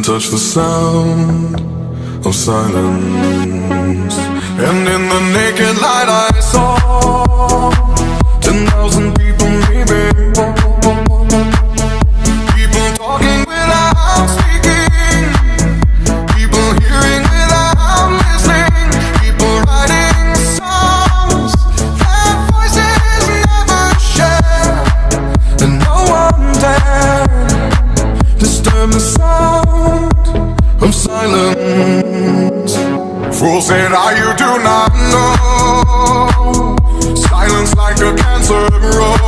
can touch the sound of silence. And in the naked light I saw 10,000 people maybe. People talking without speaking. People hearing without listening. People writing songs that voices never share. And no one dared disturb the sound of silence. Fools said, you do not know. Silence like a cancer grows.